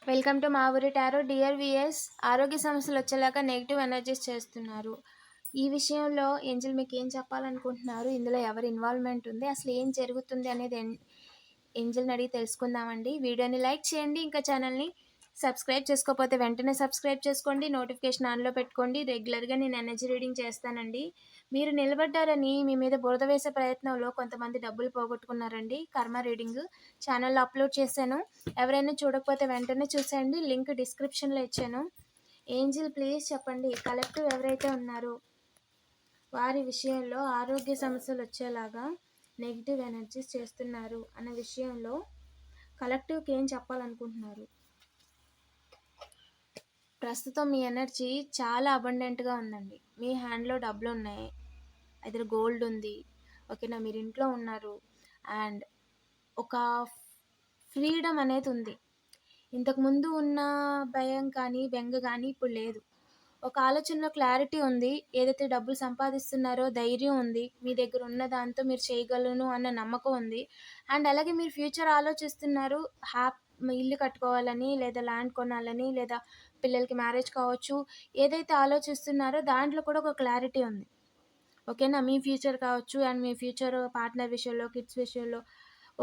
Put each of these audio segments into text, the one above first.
Welcome to మా ఊరి tarot. Dear VS, ఆరోగ్య సమస్యలు వచ్చేలాగా నెగిటివ్ ఎనర్జీస్ చేస్తున్నారు. ఈ విషయంలో ఏంజల్ మీకు ఏం చెప్పాలనుకుంటున్నారు? ఇందులో ఎవరి ఇన్వాల్వ్మెంట్ ఉంది, అసలు ఏం జరుగుతుంది అనేది ఏంజల్ని అడిగి తెలుసుకుందామండి. వీడియోని లైక్ చేయండి, ఇంకా ఛానల్ని సబ్స్క్రైబ్ చేసుకోకపోతే వెంటనే సబ్స్క్రైబ్ చేసుకోండి, నోటిఫికేషన్ ఆన్లో పెట్టుకోండి. రెగ్యులర్గా నేను ఎనర్జీ రీడింగ్ చేస్తానండి. మీరు నిలబడ్డారని మీ మీద బురద వేసే ప్రయత్నంలో కొంతమంది డబ్బులు పోగొట్టుకున్నారండి. కర్మ రీడింగ్ ఛానల్లో అప్లోడ్ చేశాను. ఎవరైనా చూడకపోతే వెంటనే చూసేయండి, లింక్ డిస్క్రిప్షన్లో ఇచ్చాను. ఏంజిల్ ప్లీజ్ చెప్పండి, కలెక్టివ్ ఎవరైతే ఉన్నారో వారి విషయంలో ఆరోగ్య సమస్యలు వచ్చేలాగా నెగిటివ్ ఎనర్జీస్ చేస్తున్నారు అన్న విషయంలో కలెక్టివ్కి ఏం చెప్పాలనుకుంటున్నారు? ప్రస్తుతం మీ ఎనర్జీ చాలా అబండెంట్గా ఉందండి. మీ హ్యాండ్లో డబ్బులు ఉన్నాయి, అయితే గోల్డ్ ఉంది, ఓకేనా, మీరు ఇంట్లో ఉన్నారు, అండ్ ఒక ఫ్రీడమ్ అనేది ఉంది. ఇంతకుముందు ఉన్న భయం కానీ బెంగ కానీ ఇప్పుడు లేదు. ఒక ఆలోచనలో క్లారిటీ ఉంది. ఏదైతే డబ్బులు సంపాదిస్తున్నారో ధైర్యం ఉంది, మీ దగ్గర ఉన్న దాంతో మీరు చేయగలను అన్న నమ్మకం ఉంది. అండ్ అలాగే మీరు ఫ్యూచర్ ఆలోచిస్తున్నారు. ఇల్లు కట్టుకోవాలని, లేదా ల్యాండ్ కొనాలని, లేదా పిల్లలకి మ్యారేజ్ కావచ్చు. ఏదైతే ఆలోచిస్తున్నారో దాంట్లో కూడా ఒక క్లారిటీ ఉంది, ఓకేనా. మీ ఫ్యూచర్ కావచ్చు అండ్ మీ ఫ్యూచర్ పార్ట్నర్ విషయంలో, కిడ్స్ విషయంలో,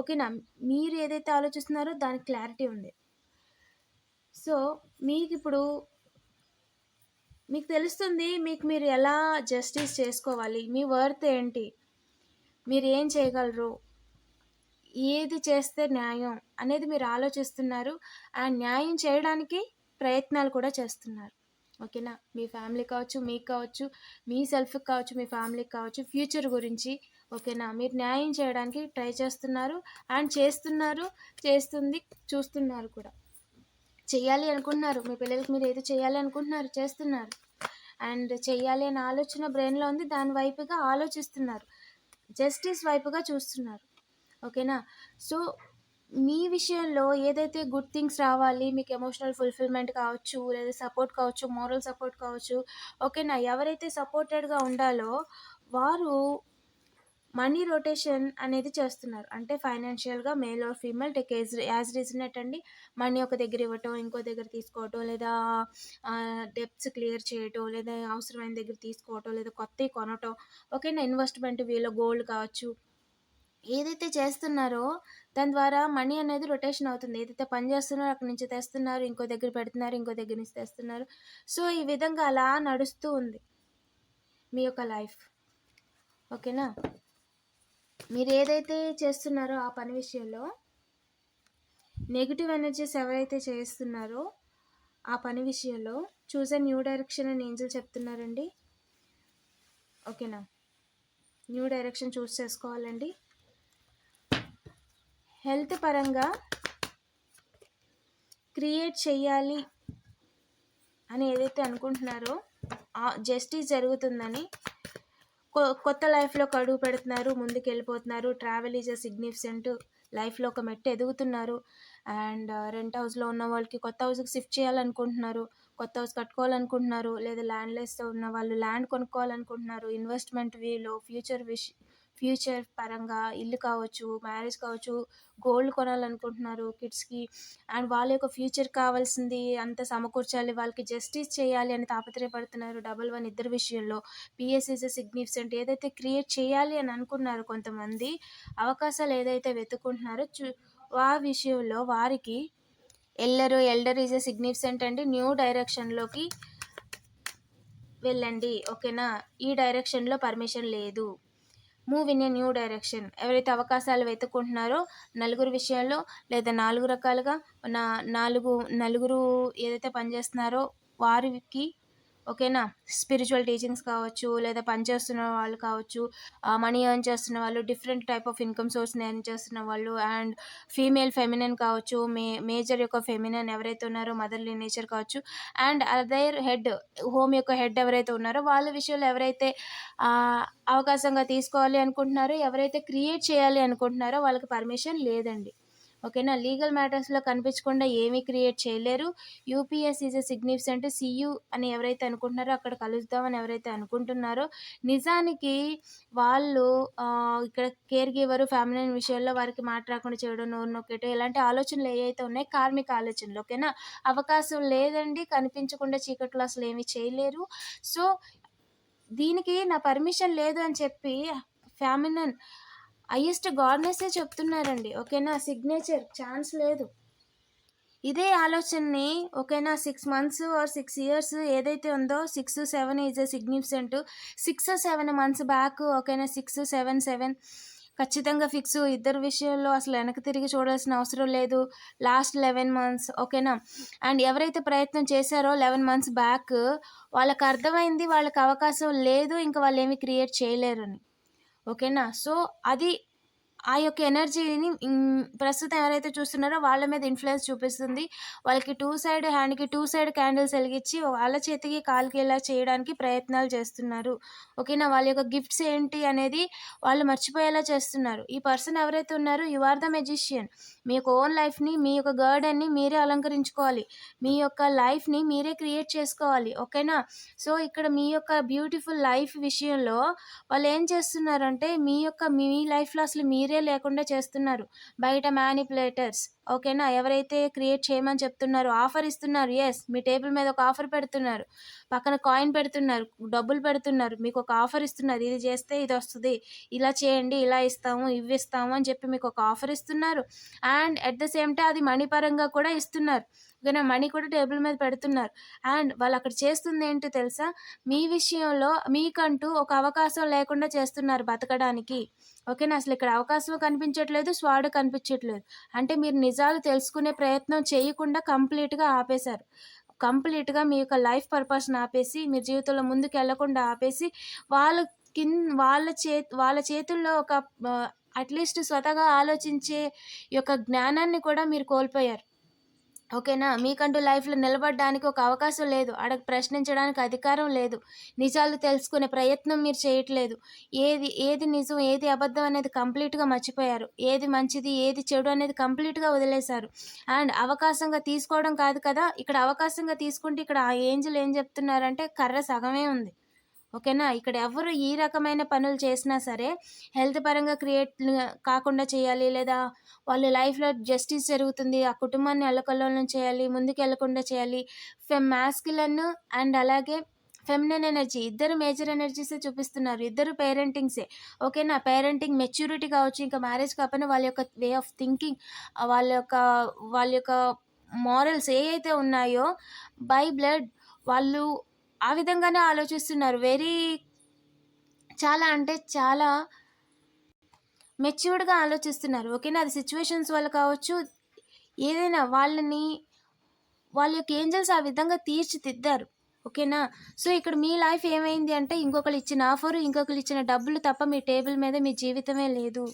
ఓకేనా. మీరు ఏదైతే ఆలోచిస్తున్నారో దానికి క్లారిటీ ఉంది. సో మీకు తెలుస్తుంది మీరు ఎలా జస్టిస్ చేసుకోవాలి, మీ వర్త్ ఏంటి, మీరు ఏం చేయగలరు, ఏది చేస్తే న్యాయం అనేది మీరు ఆలోచిస్తున్నారు. ఆ న్యాయం చేయడానికి ప్రయత్నాలు కూడా చేస్తున్నారు, ఓకేనా. మీ ఫ్యామిలీ కావచ్చు, మీకు కావచ్చు, మీ సెల్ఫ్కి కావచ్చు, మీ ఫ్యామిలీకి కావచ్చు, ఫ్యూచర్ గురించి, ఓకేనా. మీరు న్యాయం చేయడానికి ట్రై చేస్తున్నారు అండ్ చూస్తున్నారు కూడా. చెయ్యాలి అనుకుంటున్నారు, మీ పిల్లలకి మీరు ఏదో చేయాలి అనుకుంటున్నారు, చేస్తున్నారు. అండ్ చెయ్యాలి అనే ఆలోచన బ్రెయిన్లో ఉంది, దాని వైపుగా ఆలోచిస్తున్నారు, జస్టిస్ వైపుగా చూస్తున్నారు, ఓకేనా. సో మీ విషయంలో ఏదైతే గుడ్ థింగ్స్ రావాలి, మీకు ఎమోషనల్ ఫుల్ఫిల్మెంట్ కావచ్చు, లేదా సపోర్ట్ కావచ్చు, మోరల్ సపోర్ట్ కావచ్చు, ఓకేనా. ఎవరైతే సపోర్టెడ్గా ఉండాలో వారు మనీ రొటేషన్ అనేది చేస్తున్నారు. అంటే ఫైనాన్షియల్గా male or female take as రీజనెట్ అండి. మనీ ఒక దగ్గర ఇవ్వటం, ఇంకో దగ్గర తీసుకోవటం, లేదా డెప్ట్స్ క్లియర్ చేయటం, లేదా అవసరమైన దగ్గర తీసుకోవటం, లేదా కొత్తవి కొనటం, ఓకేనా. ఇన్వెస్ట్మెంట్ వీలో గోల్డ్ కావచ్చు. ఏదైతే చేస్తున్నారో దాని ద్వారా మనీ అనేది రొటేషన్ అవుతుంది. ఏదైతే పని చేస్తున్నారో అక్కడి నుంచి తెస్తున్నారు, ఇంకో దగ్గర పెడుతున్నారు, ఇంకో దగ్గర నుంచి తెస్తున్నారు. సో ఈ విధంగా అలా నడుస్తూ ఉంది మీ యొక్క లైఫ్, ఓకేనా. మీరు ఏదైతే చేస్తున్నారో ఆ పని విషయంలో నెగిటివ్ ఎనర్జీస్ ఎవరైతే చేస్తున్నారో ఆ పని విషయంలో చూసే న్యూ డైరెక్షన్ అని ఏంజల్ చెప్తున్నారండి, ఓకేనా. న్యూ డైరెక్షన్ చూస్ చేసుకోవాలండి. హెల్త్ పరంగా క్రియేట్ చెయ్యాలి అని ఏదైతే అనుకుంటున్నారో జస్టిస్ జరుగుతుందని, కొత్త లైఫ్లోకి అడుగు పెడుతున్నారు, ముందుకు వెళ్ళిపోతున్నారు. ట్రావెల్ ఈజ్ అ సిగ్నిఫికెంట్, లైఫ్లో ఒక మెట్టు ఎదుగుతున్నారు. అండ్ రెంట్ హౌస్లో ఉన్న వాళ్ళకి కొత్త హౌస్కి షిఫ్ట్ చేయాలనుకుంటున్నారు, కొత్త హౌస్ కట్టుకోవాలనుకుంటున్నారు, లేదా ల్యాండ్లెస్తో ఉన్న వాళ్ళు ల్యాండ్ కొనుక్కోవాలనుకుంటున్నారు. ఇన్వెస్ట్మెంట్ వీలో ఫ్యూచర్ పరంగా ఇల్లు కావచ్చు, మ్యారేజ్ కావచ్చు, గోల్డ్ కొనాలనుకుంటున్నారు కిడ్స్కి. అండ్ వాళ్ళ యొక్క ఫ్యూచర్ కావాల్సింది అంత సమకూర్చాలి, వాళ్ళకి జస్టిస్ చేయాలి అని తాపత్రయపడుతున్నారు. 1 ఇద్దరు విషయంలో పిఎస్ ఈజ్ ఎ సిగ్నిఫికెంట్. ఏదైతే క్రియేట్ చేయాలి అని అనుకున్నారు కొంతమంది, అవకాశాలు ఏదైతే వెతుకుంటున్నారో ఆ విషయంలో వారికి ఎల్డర్ ఈజ్ ఎ సిగ్నిఫికెంట్ అండి. న్యూ డైరెక్షన్లోకి వెళ్ళండి, ఓకేనా. ఈ డైరెక్షన్లో పర్మిషన్ లేదు, move in a new direction. ఎవరైతే అవకాశాలు వెతుక్కుంటున్నారో నలుగురు విషయంలో, లేదా 4 రకాలుగా నలుగురు ఏదైతే పనిచేస్తున్నారో వారికి, ఓకేనా. స్పిరిచువల్ టీచింగ్స్ కావచ్చు, లేదా పనిచేస్తున్న వాళ్ళు కావచ్చు, మనీ ఎర్న్ చేస్తున్న వాళ్ళు, డిఫరెంట్ టైప్ ఆఫ్ ఇన్కమ్ సోర్స్ని ఎర్న్ చేస్తున్న వాళ్ళు, అండ్ ఫెమినైన్ కావచ్చు, మేజర్ యొక్క ఫెమినైన్ ఎవరైతే ఉన్నారో మదర్లీ నేచర్ కావచ్చు, అండ్ అదర్ హెడ్, హోమ్ యొక్క హెడ్ ఎవరైతే ఉన్నారో వాళ్ళ విషయంలో ఎవరైతే అవకాశంగా తీసుకోవాలి అనుకుంటున్నారో, ఎవరైతే క్రియేట్ చేయాలి అనుకుంటున్నారో వాళ్ళకి పర్మిషన్ లేదండి, ఓకేనా. లీగల్ మ్యాటర్స్‌లో కనిపించకుండా ఏమీ క్రియేట్ చేయలేరు. UPS is a significant CU అని ఎవరైతే అనుకుంటున్నారో, అక్కడ కలుద్దామని ఎవరైతే అనుకుంటున్నారో, నిజానికి వాళ్ళు ఇక్కడ కేర్ గివరు, ఫ్యామిలీ విషయాల్లో వారికి మాట రాకుండా చేయడం, నోరు నొక్కేయడం, ఇలాంటి ఆలోచనలు ఏవైతే ఉన్నాయో కార్మిక ఆలోచనలు. ఓకేనా. అవకాశం లేదండి. కనిపించకుండా చీకట్లో అసలు ఏమీ చేయలేరు. సో, దీనికి నా పర్మిషన్ లేదు అని చెప్పి ఫెమినిన్ హైయెస్ట్ గాడ్‌నెస్సే చెప్తున్నారండి. ఓకేనా. సిగ్నేచర్ ఛాన్స్ లేదు. ఇదే ఆలోచనని ఓకేనా 6 మంత్స్ ఆర్ 6 ఇయర్స్ ఏదైతే ఉందో 6, 7 is a significant. 6, 7 months back ఓకేనా 6, 7, 7 ఖచ్చితంగా ఫిక్స్. ఇద్దరు విషయంలో అసలు వెనక్కి తిరిగి చూడాల్సిన అవసరం లేదు. లాస్ట్ 11 మంత్స్ ఓకేనా. అండ్ ఎవరైతే ప్రయత్నం చేశారో 11 మంత్స్ బ్యాక్ వాళ్ళకి అర్థమైంది వాళ్ళకి అవకాశం లేదు, ఇంకా వాళ్ళు ఏమి క్రియేట్ చేయలేరని. ఓకేనా. సో, అది ఆ యొక్క ఎనర్జీని ప్రస్తుతం ఎవరైతే చూస్తున్నారో వాళ్ళ మీద ఇన్‌ఫ్లుయెన్స్ చూపిస్తుంది. వాళ్ళకి 2 సైడ్ హ్యాండ్‌కి 2 సైడ్ క్యాండిల్స్ ఎలిగించి వాళ్ళ చేతికి, కాలికి ఇలా చేయడానికి ప్రయత్నాలు చేస్తున్నారు. ఓకేనా. వాళ్ళ యొక్క గిఫ్ట్స్ ఏంటి అనేది వాళ్ళు మర్చిపోయేలా చేస్తున్నారు. ఈ పర్సన్ ఎవరైతే ఉన్నారో యూ ఆర్ ద మెజిషియన్. మీ యొక్క ఓన్ లైఫ్‌ని, మీ యొక్క గార్డెన్‌ని మీరే అలంకరించుకోవాలి. మీ యొక్క లైఫ్‌ని మీరే క్రియేట్ చేసుకోవాలి. ఓకేనా. సో, ఇక్కడ మీ యొక్క బ్యూటిఫుల్ లైఫ్ విషయంలో వాళ్ళేం చేస్తున్నారంటే మీ లైఫ్‌లో అసలు మీరే లేకుండా చేస్తున్నారు. బయట మ్యానిప్యులేటర్స్ ఓకేనా. ఎవరైతే క్రియేట్ చేయమని చెప్తున్నారో ఆఫర్ ఇస్తున్నారు. యెస్, మీ టేబుల్ మీద ఒక ఆఫర్ పెడుతున్నారు. పక్కన కాయిన్ పెడుతున్నారు. డబ్బులు పెడుతున్నారు. మీకు ఒక ఆఫర్ ఇస్తున్నారు. ఇది చేస్తే ఇదొస్తది. ఇలా చేయండి, ఇలా ఇస్తాము, ఇవి ఇస్తాము అని చెప్పి మీకు ఒక ఆఫర్ ఇస్తున్నారు. And at the same time అది మనీ పరంగా కూడా ఇస్తున్నారు. ఓకేనా. మనీ కూడా టేబుల్ మీద పెడుతున్నారు. అండ్ వాళ్ళు అక్కడ చేస్తుంది ఏంటో తెలుసా? మీ విషయంలో మీకంటూ ఒక అవకాశం లేకుండా చేస్తున్నారు బతకడానికి. ఓకేనా. అసలు ఇక్కడ అవకాశం కనిపించట్లేదు, స్వాడు కనిపించట్లేదు. అంటే మీరు నిజాలు తెలుసుకునే ప్రయత్నం చేయకుండా కంప్లీట్‌గా ఆపేశారు. కంప్లీట్‌గా మీ యొక్క లైఫ్ పర్పస్‌ని ఆపేసి, మీరు జీవితంలో ముందుకెళ్ళకుండా ఆపేసి, వాళ్ళ వాళ్ళ చేతుల్లో ఒక అట్‌లీస్ట్ స్వతహాగా ఆలోచించే యొక్క జ్ఞానాన్ని కూడా మీరు కోల్పోయారు. ఓకేనా. మీకంటూ లైఫ్‌లో నిలబడడానికి ఒక అవకాశం లేదు. ప్రశ్నించడానికి అధికారం లేదు. నిజాలు తెలుసుకునే ప్రయత్నం మీరు చేయట్లేదు. ఏది నిజం, ఏది అబద్ధం అనేది కంప్లీట్‌గా మర్చిపోయారు. ఏది మంచిది, ఏది చెడు అనేది కంప్లీట్‌గా వదిలేశారు. అండ్ అవకాశంగా తీసుకోవడం కాదు కదా! ఇక్కడ అవకాశంగా తీసుకుంటే ఇక్కడ ఆ ఏంజెల్ ఏం చెప్తున్నారంటే కర్ర సగమే ఉంది. ఓకేనా. ఇక్కడ ఎవరు ఈ రకమైన పనులు చేసినా సరే హెల్త్ పరంగా కాకుండా చేయాలి, లేదా వాళ్ళ లైఫ్‌లో జస్టిస్ జరుగుతుంది, ఆ కుటుంబాన్ని అల్లకల్లోలం చేయాలి, ముందుకెళ్ళకుండా చేయాలి. మాస్కులన్ అండ్ అలాగే ఫెమినిన్ ఎనర్జీ ఇద్దరు మేజర్ ఎనర్జీసే చూపిస్తున్నారు. ఇద్దరు పేరెంటింగ్సే. ఓకేనా. పేరెంటింగ్ మెచ్యూరిటీ కావచ్చు, ఇంకా మ్యారేజ్ కాకపోయినా వాళ్ళ యొక్క వే ఆఫ్ థింకింగ్, వాళ్ళ యొక్క మోరల్స్ ఏయైతే ఉన్నాయో బై బ్లడ్ వాళ్ళు ఆ విధంగానే ఆలోచిస్తున్నారు. చాలా అంటే చాలా మెచ్యూర్డ్‌గా ఆలోచిస్తున్నారు. ఓకేనా. అది సిట్యుయేషన్స్ వల్ల కావచ్చు, ఏదైనా వాళ్ళ యొక్క ఏంజెల్స్ ఆ విధంగా తీర్చిదిద్దారు. ఓకేనా. సో, ఇక్కడ మీ లైఫ్ ఏమైంది అంటే ఇంకొకళ్ళు ఇచ్చిన ఆఫరు, ఇంకొకళ్ళు ఇచ్చిన డబ్బులు తప్ప మీ టేబుల్ మీద మీ జీవితమే లేదు.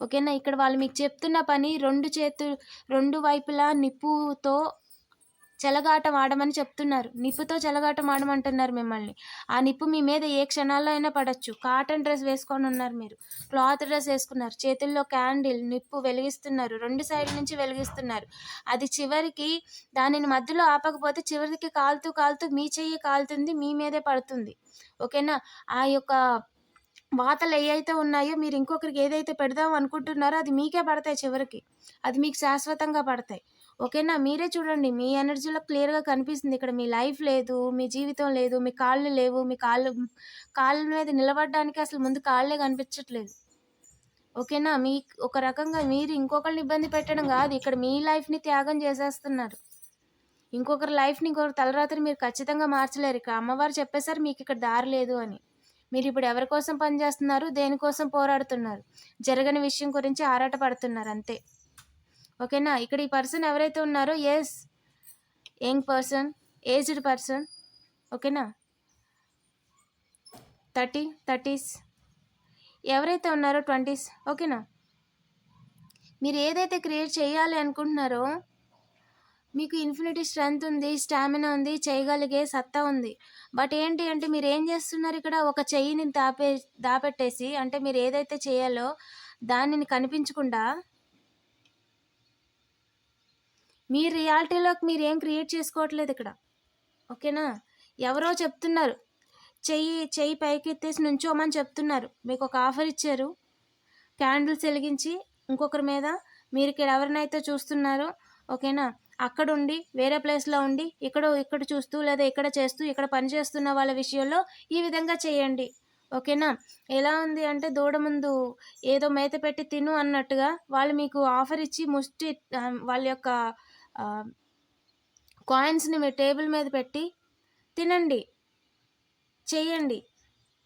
ఓకేనా. ఇక్కడ వాళ్ళు మీకు చెప్తున్న పని రెండు వైపులా నిప్పుతో చెలగాటం ఆడమని చెప్తున్నారు. నిప్పుతో చెలగాటం ఆడమంటున్నారు మిమ్మల్ని. ఆ నిప్పు మీ మీద ఏ క్షణాల్లో అయినా పడొచ్చు. కాటన్ డ్రెస్ వేసుకొని ఉన్నారు మీరు. క్లాత్ డ్రెస్ వేసుకున్నారు. చేతుల్లో క్యాండిల్ నిప్పు వెలిగిస్తున్నారు. 2 సైడ్ల నుంచి వెలిగిస్తున్నారు. అది చివరికి దానిని మధ్యలో ఆపకపోతే చివరికి కాలుతూ కాలుతూ మీ చెయ్యి కాలుతుంది. మీ మీదే పడుతుంది. ఓకేనా. ఆ యొక్క వాతలు ఏయైతే ఉన్నాయో మీరు ఇంకొకరికి ఏదైతే పెడదాం అనుకుంటున్నారో అది మీకే పడతాయి చివరికి. అది మీకు శాశ్వతంగా పడతాయి. ఓకేనా. మీరే చూడండి. మీ ఎనర్జీలో క్లియర్‌గా కనిపిస్తుంది. ఇక్కడ మీ లైఫ్ లేదు, మీ జీవితం లేదు, మీ కాళ్ళు లేవు. మీ కాళ్ళ మీద నిలబడడానికి అసలు ముందు కాళ్ళే కనిపించట్లేదు. ఓకేనా. ఒక రకంగా మీరు ఇంకొకళ్ళని ఇబ్బంది పెట్టడం కాదు. ఇక్కడ మీ లైఫ్‌ని త్యాగం చేసేస్తున్నారు. ఇంకొకరి లైఫ్‌ని, ఇంకొకరి తలరాతని మీరు ఖచ్చితంగా మార్చలేరు. ఇక్కడ అమ్మవారు చెప్పేసారు మీకిక్కడ దారి లేదు అని. మీరిప్పుడు ఎవరి కోసం పనిచేస్తున్నారు? దేనికోసం పోరాడుతున్నారు? జరగని విషయం గురించి ఆరాటపడుతున్నారు అంతే. ఓకేనా. ఇక్కడ ఈ పర్సన్ ఎవరైతే ఉన్నారో yes, young person, aged person. ఓకేనా. 30s ఎవరైతే ఉన్నారో 20s. ఓకేనా. మీరు ఏదైతే క్రియేట్ చేయాలి అనుకుంటున్నారో మీకు ఇన్ఫినిటీ స్ట్రెంగ్త్ ఉంది, స్టామినా ఉంది, చేయగలిగే సత్తా ఉంది. బట్ ఏంటి అంటే మీరేం చేస్తున్నారు ఇక్కడ ఒక చెయ్యిని దాపెట్టేసి, అంటే మీరు ఏదైతే చేయాలో దానిని కనిపించకుండా మీ రియాలిటీలోకి మీరు ఏం క్రియేట్ చేసుకోవట్లేదు ఇక్కడ. ఓకేనా? ఎవరో చెప్తున్నారు, చెయ్యి పైకెత్తేసి నుంచోమని చెప్తున్నారు. మీకు ఒక ఆఫర్ ఇచ్చారు, క్యాండిల్స్ వెలిగించి ఇంకొకరి మీద. మీరు ఇక్కడ ఎవరినైతే చూస్తున్నారో, ఓకేనా, అక్కడుండి వేరే ప్లేస్లో ఉండి ఇక్కడ చూస్తూ లేదా ఇక్కడ చేస్తూ ఇక్కడ పని చేస్తున్న వాళ్ళ విషయంలో ఈ విధంగా చేయండి. ఓకేనా? ఎలా ఉంది అంటే దూడ ముందు ఏదో మేత పెట్టి తిను అన్నట్టుగా వాళ్ళు మీకు ఆఫర్ ఇచ్చి వాళ్ళ యొక్క కాయిన్స్ని మీ టేబుల్ మీద పెట్టి తినండి, చేయండి.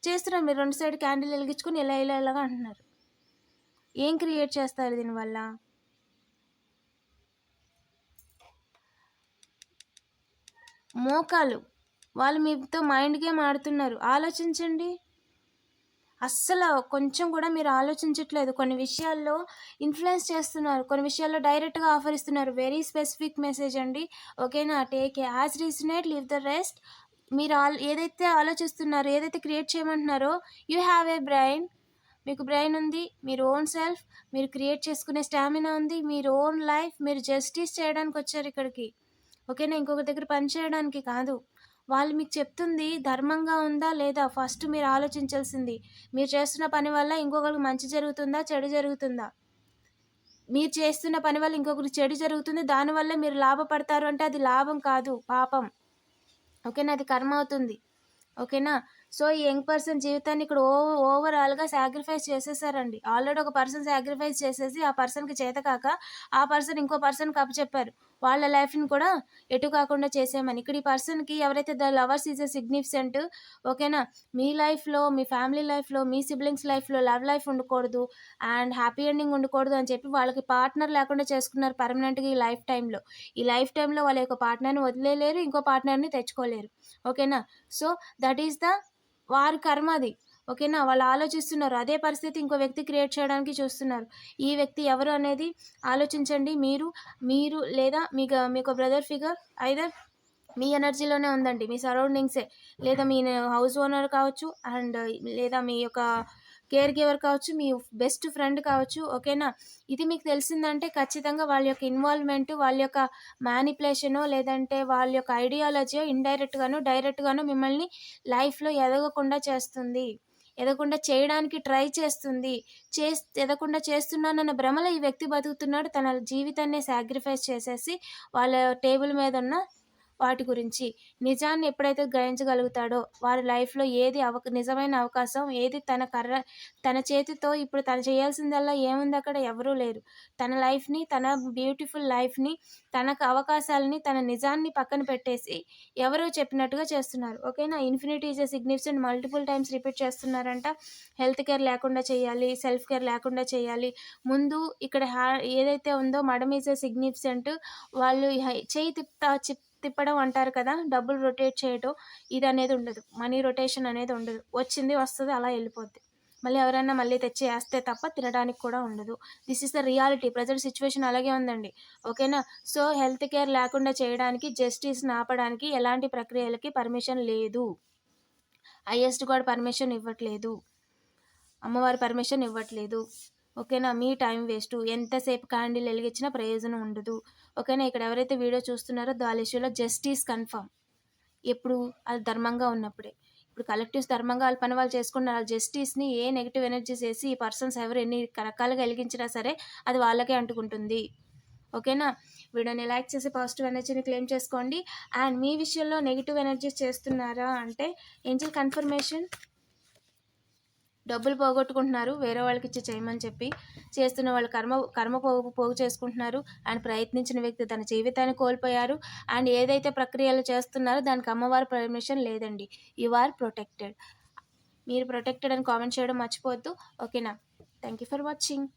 చేస్తున్నారు మీరు 2 సైడ్ క్యాండిల్ వెలిగించుకొని ఇలాగా అంటున్నారు. ఏం క్రియేట్ చేస్తారు దీనివల్ల? మోకాలు. వాళ్ళు మీతో మైండ్ గేమ్ ఆడుతున్నారు. ఆలోచించండి. అస్సలు కొంచెం కూడా మీరు ఆలోచించట్లేదు. కొన్ని విషయాల్లో ఇన్ఫ్లుయెన్స్ చేస్తున్నారు, కొన్ని విషయాల్లో డైరెక్ట్గా ఆఫర్ ఇస్తున్నారు. వెరీ స్పెసిఫిక్ మెసేజ్ అండి. ఓకేనా? Take as resonate, leave the rest. మీరు ఏదైతే ఆలోచిస్తున్నారో, ఏదైతే క్రియేట్ చేయమంటున్నారో, యూ హ్యావ్ ఏ బ్రెయిన్. మీకు బ్రెయిన్ ఉంది, మీరు ఓన్ సెల్ఫ్, మీరు క్రియేట్ చేసుకునే స్టామినా ఉంది, మీరు ఓన్ లైఫ్. మీరు జస్టిస్ చేయడానికి వచ్చారు ఇక్కడికి. ఓకేనా? ఇంకొకరి దగ్గర పని చేయడానికి కాదు. వాళ్ళు మీకు చెప్తుంది ధర్మంగా ఉందా లేదా ఫస్ట్ మీరు ఆలోచించాల్సింది. మీరు చేస్తున్న పని వల్ల ఇంకొకరికి మంచి జరుగుతుందా, చెడు జరుగుతుందా? మీరు చేస్తున్న పని వల్ల ఇంకొకరికి చెడు జరుగుతుంది, దానివల్ల మీరు లాభపడతారు అంటే అది లాభం కాదు, పాపం. ఓకేనా? అది కర్మ అవుతుంది. ఓకేనా? సో ఈ యంగ్ పర్సన్ జీవితాన్ని ఇక్కడ ఓవరాల్గా సాక్రిఫైస్ చేసేసారండి. ఆల్రెడీ ఒక పర్సన్ సాక్రిఫైస్ చేసేసి ఆ పర్సన్కి చేత కాక ఆ పర్సన్ ఇంకో పర్సన్కి అప్పచెప్పారు, వాళ్ళ లైఫ్ని కూడా ఎటు కాకుండా చేసేయమని. ఇక్కడ ఈ పర్సన్కి ఎవరైతే the lovers is a significant. ఓకేనా? మీ లైఫ్లో, మీ ఫ్యామిలీ లైఫ్లో, మీ సిబ్లింగ్స్ లైఫ్లో లవ్ లైఫ్ ఉండకూడదు అండ్ హ్యాపీ ఎండింగ్ ఉండకూడదు అని చెప్పి వాళ్ళకి పార్ట్నర్ లేకుండా చేసుకున్నారు పర్మనెంట్గా ఈ లైఫ్ టైంలో. ఈ లైఫ్ టైంలో వాళ్ళ యొక్క పార్ట్నర్ని వదిలేలేరు, ఇంకో పార్ట్నర్ని తెచ్చుకోలేరు. ఓకేనా? సో దట్ ఈస్ ద వారి కర్మ అది. ఓకేనా? వాళ్ళు ఆలోచిస్తున్నారు, అదే పరిస్థితి ఇంకో వ్యక్తి క్రియేట్ చేయడానికి చూస్తున్నారు. ఈ వ్యక్తి ఎవరు అనేది ఆలోచించండి. మీరు లేదా మీకు బ్రదర్ ఫిగర్ ఐదర్ మీ ఎనర్జీలోనే ఉందండి, మీ సరౌండింగ్సే, లేదా మీ హౌస్ ఓనర్ కావచ్చు అండ్ లేదా మీ యొక్క కేర్ గివర్ కావచ్చు, మీ బెస్ట్ ఫ్రెండ్ కావచ్చు. ఓకేనా? ఇది మీకు తెలిసిందంటే ఖచ్చితంగా వాళ్ళ యొక్క ఇన్వాల్వ్మెంట్, వాళ్ళ యొక్క మ్యానిపులేషనో లేదంటే వాళ్ళ యొక్క ఐడియాలజీయో ఇండైరెక్ట్గానో డైరెక్ట్గానో మిమ్మల్ని లైఫ్లో ఎదగకుండా చేస్తుంది, ఎదగకుండా చేయడానికి ట్రై చేస్తుంది. ఎదగకుండా చేస్తున్నానన్న భ్రమలో ఈ వ్యక్తి బతుకుతున్నాడు. తన జీవితాన్ని సాక్రిఫైస్ చేసేసి వాళ్ళ టేబుల్ మీద ఉన్న వాటి గురించి నిజాన్ని ఎప్పుడైతే గ్రహించగలుగుతాడో వారి లైఫ్లో ఏది నిజమైన అవకాశం, ఏది తన చేతితో ఇప్పుడు తను చేయాల్సిందల్లా ఏముంది, అక్కడ ఎవరూ లేరు. తన లైఫ్ని, తన బ్యూటిఫుల్ లైఫ్ని, తనకు అవకాశాలని, తన నిజాన్ని పక్కన పెట్టేసి ఎవరో చెప్పినట్టుగా చేస్తున్నారు. ఓకేనా? Infinity is a significant multiple times repeat చేస్తున్నారంట. హెల్త్ కేర్ లేకుండా చేయాలి, సెల్ఫ్ కేర్ లేకుండా చేయాలి. ముందు ఇక్కడ ఏదైతే ఉందో మడం ఈజ్ ఎ సిగ్నిఫికెంట్. వాళ్ళు చేయి తిప్పడం అంటారు కదా, డబ్బులు రొటేట్ చేయడం, ఇది అనేది ఉండదు. మనీ రొటేషన్ అనేది ఉండదు. వచ్చింది వస్తుంది, అలా వెళ్ళిపోద్ది. మళ్ళీ ఎవరైనా మళ్ళీ తెచ్చి వేస్తే తప్ప తినడానికి కూడా ఉండదు. This is the reality. Present situation అలాగే ఉందండి. ఓకేనా? సో హెల్త్ కేర్ లేకుండా చేయడానికి, జస్టిస్ని ఆపడానికి ఎలాంటి ప్రక్రియలకి పర్మిషన్ లేదు. హైయెస్ట్ కూడా పర్మిషన్ ఇవ్వట్లేదు, అమ్మవారి పర్మిషన్ ఇవ్వట్లేదు. ఓకేనా? మీ టైం వేస్ట్. ఎంతసేపు క్యాండిల్ వెలిగించినా ప్రయోజనం ఉండదు. ఓకేనా? ఇక్కడ ఎవరైతే వీడియో చూస్తున్నారో వాళ్ళ ఇష్యూలో జస్టిస్ కన్ఫర్మ్. ఎప్పుడు అది ధర్మంగా ఉన్నప్పుడే. ఇప్పుడు కలెక్టివ్స్ ధర్మంగా వాళ్ళ పని వాళ్ళు చేసుకున్నారు. వాళ్ళ జస్టిస్ని ఏ నెగిటివ్ ఎనర్జీస్ వేసి ఈ పర్సన్స్ ఎవరు ఎన్ని రకాలుగా వెలిగించినా సరే అది వాళ్ళకే అంటుకుంటుంది. ఓకేనా? వీడియోని లైక్ చేసి పాజిటివ్ ఎనర్జీని క్లెయిమ్ చేసుకోండి. అండ్ మీ విషయంలో నెగిటివ్ ఎనర్జీస్ చేస్తున్నారా అంటే ఏంజెల్ కన్ఫర్మేషన్, డబ్బులు పోగొట్టుకుంటున్నారు, వేరే వాళ్ళకి ఇచ్చి చేయమని చెప్పి చేస్తున్న వాళ్ళు కర్మ పోగు చేసుకుంటున్నారు. అండ్ ప్రయత్నించిన వ్యక్తి తన జీవితాన్ని కోల్పోయారు. అండ్ ఏదైతే ప్రక్రియలు చేస్తున్నారో దానికి అమ్మవారి పర్మిషన్ లేదండి. You are protected. మీరు ప్రొటెక్టెడ్ అని కామెంట్ చేయడం మర్చిపోవద్దు. ఓకేనా? Thank you for watching.